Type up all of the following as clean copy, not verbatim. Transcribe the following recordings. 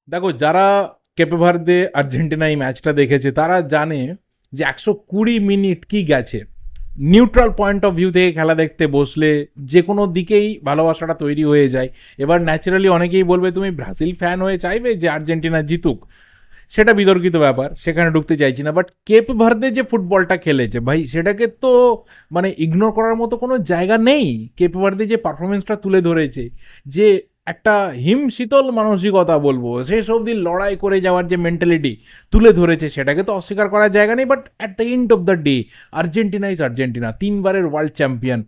দেখো, যারা কেপে Verde Argentina এই ম্যাচটা দেখেছে তারা জানে যে 120 মিনিট কি গেছে। নিউট্রাল পয়েন্ট অফ ভিউ থেকে খেলা দেখতে বসলে যে কোনো দিকেই ভালোবাসাটা তৈরি হয়ে যায়। এবার ন্যাচারালি অনেকেই বলবে তুমি ব্রাজিল ফ্যান হয়ে চাইবে যে আর্জেন্টিনা জিতুক, সেটা বিতর্কিত ব্যাপার, সেখানে ঢুকতে চাইছি না। বাট কেপ ভার্দে যে ফুটবলটা খেলেছে ভাই, সেটাকে তো মানে ইগনোর করার মতো কোনো জায়গা নেই। কেপ ভার্দে যে পারফরমেন্সটা তুলে ধরেছে, যে একটা হিমশীতল মানসিকতা বলবো, শেষ অবধি লড়াই করে যাওয়ার যে মেন্টালিটি তুলে ধরেছে, সেটাকে তো অস্বীকার করার জায়গা নেই। But at the end of the day, Argentina is Argentina, 3বারের ওয়ার্ল্ড চ্যাম্পিয়ন,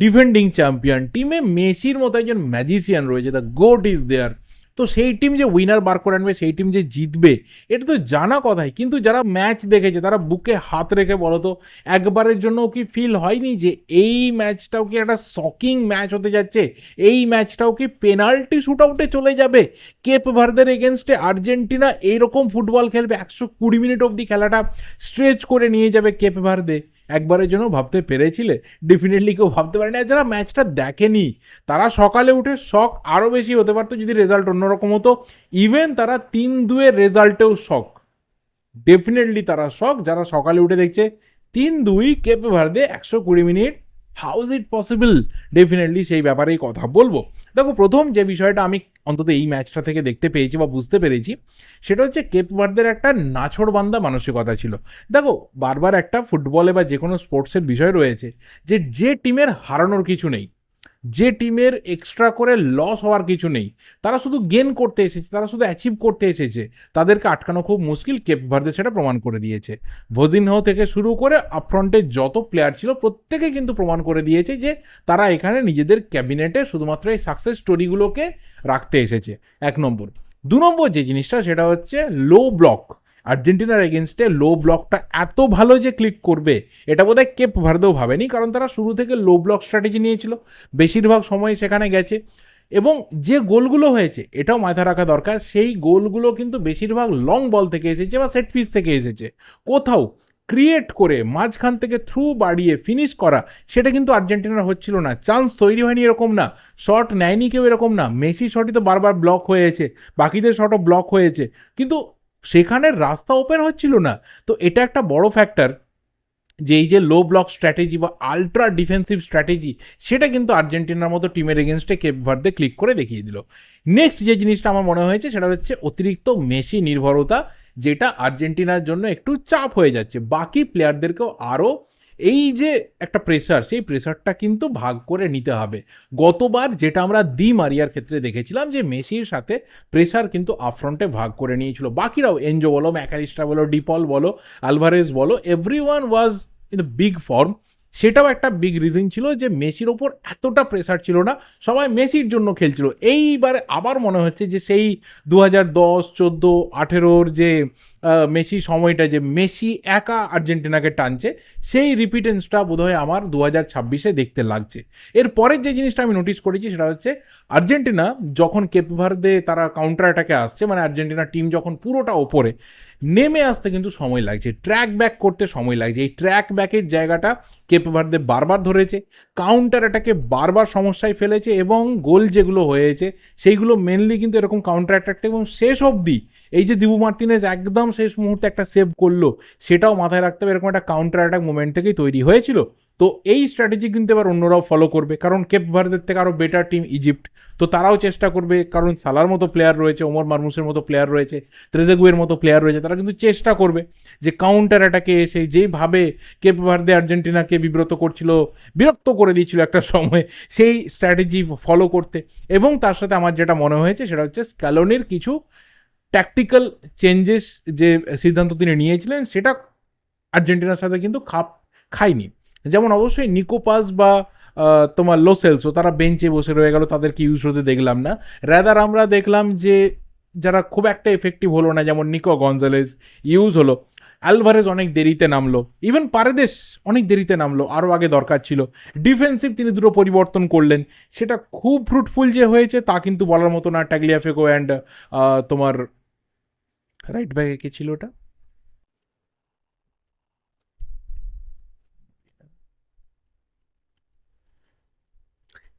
ডিফেন্ডিং চ্যাম্পিয়ন। টিমে মেসির মতো একজন ম্যাজিশিয়ান রয়েছে, দ্য গোট ইজ দেয়ার। তো সেই টিম যে উইনার বার করে আনবে, সেই টিম যে জিতবে, এটা তো জানা কথাই। কিন্তু যারা ম্যাচ দেখেছে তারা বুকে হাত রেখে বলো তো, একবারের জন্য কি ফিল হয়নি যে এই ম্যাচটাও কি একটা শকিং ম্যাচ হতে যাচ্ছে? এই ম্যাচটাও কি পেনাল্টি শুট আউটে চলে যাবে? কেপ ভার্দের এগেনস্টে আর্জেন্টিনা এইরকম ফুটবল খেলবে, 120 মিনিট অবধি খেলাটা স্ট্রেচ করে নিয়ে যাবে কেপ ভার্দে? একবারের জন্য ভাবতে পেরেছিলে? ডেফিনেটলি কেউ ভাবতে পারেনি। আর যারা ম্যাচটা দেখেনি, তারা সকালে উঠে শক আরও বেশি হতে পারতো যদি রেজাল্ট অন্যরকম হতো। ইভেন তারা 3-2 রেজাল্টেও শক। ডেফিনেটলি তারা শক যারা সকালে উঠে দেখছে 3-2 Cape Verde 120 minute, how is it possible. Definitely সেই ব্যাপারেই কথা বলবো। দেখো, প্রথম যে বিষয়টা আমি অন্তত এই ম্যাচটা থেকে দেখতে পেয়েছি বা বুঝতে পেরেছি, সেটা হচ্ছে কেপ ভার্দের একটা নাছোড়বান্দা মানসিকতা ছিল। দেখো, বারবার একটা ফুটবলে বা যে কোনো স্পোর্টসের বিষয় রয়েছে যে যে টিমের হারানোর কিছু নেই, যে টিমের এক্সট্রা করে লস হওয়ার কিছু নেই, তারা শুধু গেন করতে এসেছে, তারা শুধু অ্যাচিভ করতে এসেছে, তাদেরকে আটকানো খুব মুশকিল। কেপ ভার্দে সেটা প্রমাণ করে দিয়েছে। ভোজিনহো থেকে শুরু করে আপফ্রন্টে যত প্লেয়ার ছিল, প্রত্যেকে কিন্তু প্রমাণ করে দিয়েছে যে তারা এখানে নিজেদের ক্যাবিনেটে শুধুমাত্র এই সাকসেস স্টোরিগুলোকে রাখতে এসেছে। 1 নম্বর। 2 নম্বর যে জিনিসটা, সেটা হচ্ছে লো ব্লক। আর্জেন্টিনার এগেনস্টে লো ব্লকটা এত ভালো যে ক্লিক করবে, এটা বোধহয় কেপ ভার্দেও ভাবেনি, কারণ তারা শুরু থেকে লো ব্লক স্ট্র্যাটেজি নিয়েছিল, বেশিরভাগ সময় সেখানে গেছে। এবং যে গোলগুলো হয়েছে, এটাও মাথায় রাখা দরকার, সেই গোলগুলো কিন্তু বেশিরভাগ লং বল থেকে এসেছে বা সেট পিস থেকে এসেছে। কোথাও ক্রিয়েট করে মাঝখান থেকে থ্রু বাড়িয়ে ফিনিশ করা, সেটা কিন্তু আর্জেন্টিনার হচ্ছিল না। চান্স তৈরি হয়নি এরকম না, শট নেয়নি কেউ এরকম না। মেসি শটই তো বারবার ব্লক হয়েছে, বাকিদের শটও ব্লক হয়েছে, কিন্তু সেখানে রাস্তা ওপেন হচ্ছিল না। তো এটা একটা বড় ফ্যাক্টর, যে এই যে লো ব্লক স্ট্র্যাটেজি বা আলট্রা ডিফেন্সিভ স্ট্র্যাটেজি, সেটা কিন্তু আর্জেন্টিনার মতো টিমের এগেনস্টে কেপ ভার্দে ক্লিক করে দেখিয়ে দিল। নেক্সট যে জিনিসটা আমার মনে হয়েছে, সেটা হচ্ছে অতিরিক্ত মেসি নির্ভরতা, যেটা আর্জেন্টিনার জন্য একটু চাপ হয়ে যাচ্ছে। বাকি প্লেয়ারদেরকেও আরও এই যে একটা প্রেসার, সেই প্রেসারটা কিন্তু ভাগ করে নিতে হবে। গতবার যেটা আমরা দি মারিয়ার ক্ষেত্রে দেখেছিলাম, যে মেসির সাথে প্রেসার কিন্তু আপফ্রন্টে ভাগ করে নিয়েছিল বাকিরাও, এনজো বলো, ম্যাকালিস্টা বলো, ডিপল বলো, আলভারেজ বলো, everyone was in the big form. সেটাও একটা বিগ রিজন ছিল যে মেসির ওপর এতটা প্রেসার ছিল না, সবাই মেসির জন্য খেলছিল। এইবারে আবার মনে হচ্ছে যে সেই 2010, 14, 18 যে মেসি সময়টা, যে মেসি একা আর্জেন্টিনাকে টানছে, সেই রিপিটেন্সটা বোধহয় আমার 2026-এ দেখতে লাগছে। এর পরের যে জিনিসটা আমি নোটিস করেছি, সেটা হচ্ছে আর্জেন্টিনা যখন কেপ ভার্দে তারা কাউন্টার অ্যাটাকে আসছে, মানে আর্জেন্টিনা টিম যখন পুরোটা ওপরে নেমে আসতে কিন্তু সময় লাগছে, ট্র্যাক ব্যাক করতে সময় লাগছে। এই ট্র্যাক ব্যাকের জায়গাটা কেপ ভার্দে বারবার ধরেছে, কাউন্টার অ্যাটাকে বারবার সমস্যায় ফেলেছে, এবং গোল যেগুলো হয়েছে সেইগুলো মেনলি কিন্তু এরকম কাউন্টার অ্যাটাক। এবং শেষ অবধি এই যে দিবু মার্তিনেজ একদম শেষ মুহূর্তে একটা সেভ করলো, সেটাও মাথায় রাখতে হবে, এরকম একটা কাউন্টার অ্যাটাক মোমেন্ট থেকেই তৈরি হয়েছিল। তো এই স্ট্র্যাটেজি কিন্তু এবার অন্যরাও ফলো করবে, কারণ কেপ ভার্দের থেকে আরও বেটার টিম ইজিপ্ট, তো তারাও চেষ্টা করবে, কারণ সালার মতো প্লেয়ার রয়েছে, ওমর মারমুসের মতো প্লেয়ার রয়েছে, ত্রেজেগুয়ের মতো প্লেয়ার রয়েছে, তারা কিন্তু চেষ্টা করবে যে কাউন্টার অ্যাটাকে এসে যেইভাবে কেপ ভার্দে আর্জেন্টিনাকে বিব্রত করছিল, বিরক্ত করে দিয়েছিল একটা সময়, সেই স্ট্র্যাটেজি ফলো করতে। এবং তার সাথে আমার যেটা মনে হয়েছে, সেটা হচ্ছে স্ক্যালোনির কিছু ট্যাকটিক্যাল চেঞ্জেস যে সিদ্ধান্ত তিনি নিয়েছিলেন, সেটা আর্জেন্টিনার সাথে কিন্তু খাপ খায়নি। যেমন অবশ্যই নিকো পাস বা তোমার লোসেলসো, তারা বেঞ্চে বসে রয়ে গেল, তাদেরকে ইউজ হতে দেখলাম না। রাদার আমরা দেখলাম যে যারা খুব একটা এফেক্টিভ হলো না, যেমন নিকো গঞ্জালেস ইউজ হলো, আলভারেজ অনেক দেরিতে নামলো, ইভেন পারেদেস অনেক দেরিতে নামলো, আরও আগে দরকার ছিল। ডিফেন্সিভ তিনি দুটো পরিবর্তন করলেন, সেটা খুব ফ্রুটফুল যে হয়েছে তা কিন্তু বলার মতো না। ট্যাগলিয়াফেকো অ্যান্ড তোমার রাইট ব্যাকে কে ছিল ওটা,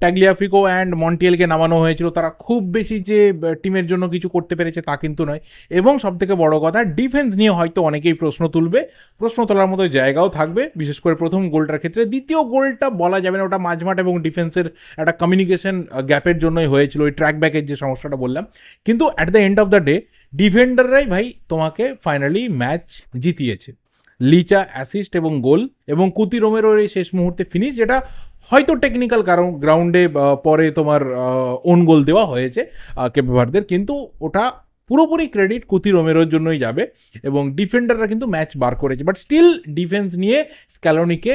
ট্যাগলিয়াফিকো অ্যান্ড মন্টিয়েলকে নামানো হয়েছিল, তারা খুব বেশি যে টিমের জন্য কিছু করতে পেরেছে তা কিন্তু নয়। এবং সবথেকে বড় কথা, ডিফেন্স নিয়ে হয়তো অনেকেই প্রশ্ন তুলবে, প্রশ্ন তোলার মতো জায়গাও থাকবে, বিশেষ করে প্রথম গোলটার ক্ষেত্রে। দ্বিতীয় গোলটা বলা যাবে না, ওটা মাঝমাঠ এবং ডিফেন্সের একটা কমিউনিকেশন গ্যাপের জন্যই হয়েছিল, ওই ট্র্যাক ব্যাকের যে সমস্যাটা বললাম। কিন্তু at the end of the day ডিফেন্ডাররাই ভাই তোমাকে ফাইনালি ম্যাচ জিতিয়েছে। লিচা অ্যাসিস্ট এবং গোল, এবং কুতি রোমেরোর এই শেষ মুহূর্তে ফিনিশ, যেটা হয়তো টেকনিক্যাল কারণ গ্রাউন্ডে পরে তোমার ওন গোল দেওয়া হয়েছে কেপে ভার্দের, কিন্তু ওটা পুরোপুরি ক্রেডিট কুতি রোমেরোর জন্যই যাবে। এবং ডিফেন্ডাররা কিন্তু ম্যাচ বার করেছে, বাট স্টিল ডিফেন্স নিয়ে স্ক্যালোনিকে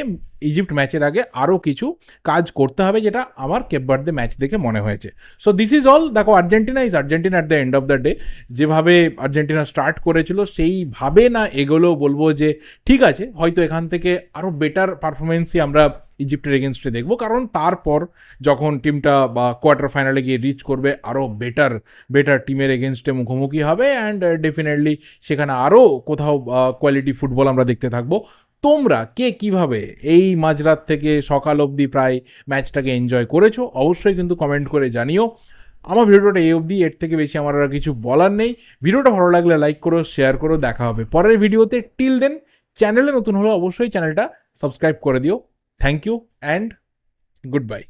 ইজিপ্ট ম্যাচের আগে আরও কিছু কাজ করতে হবে, যেটা আমার কেপ ভার্দে ম্যাচ দেখে মনে হয়েছে। So this is all. দেখো, Argentina is Argentina at the end of the day. যেভাবে আর্জেন্টিনা স্টার্ট করেছিল সেইভাবে না এগোলেও বলবো যে ঠিক আছে, হয়তো এখান থেকে আরও বেটার পারফরমেন্সই আমরা ইজিপ্টের এগেনস্টে দেখবো, কারণ তারপর যখন টিমটা বা কোয়ার্টার ফাইনালে গিয়ে রিচ করবে, আরও বেটার টিমের এগেনস্টে মুখোমুখি হবে, অ্যান্ড ডেফিনেটলি সেখানে আরও কোথাও কোয়ালিটি ফুটবল আমরা দেখতে থাকবো। তোমরা কে কিভাবে এই মাঝরাত থেকে সকাল অবধি প্রায় ম্যাচটাকে এনজয় করেছো অবশ্যই কিন্তু কমেন্ট করে জানিও। আমার ভিডিওটা এই অবধি, এর থেকে বেশি আমার আর কিছু বলার নেই। ভিডিওটা ভালো লাগলে লাইক করো, শেয়ার করো, দেখা হবে পরের ভিডিওতে। টিল দেন, চ্যানেলে নতুন হলে অবশ্যই চ্যানেলটা সাবস্ক্রাইব করে দিও। Thank you and good bye.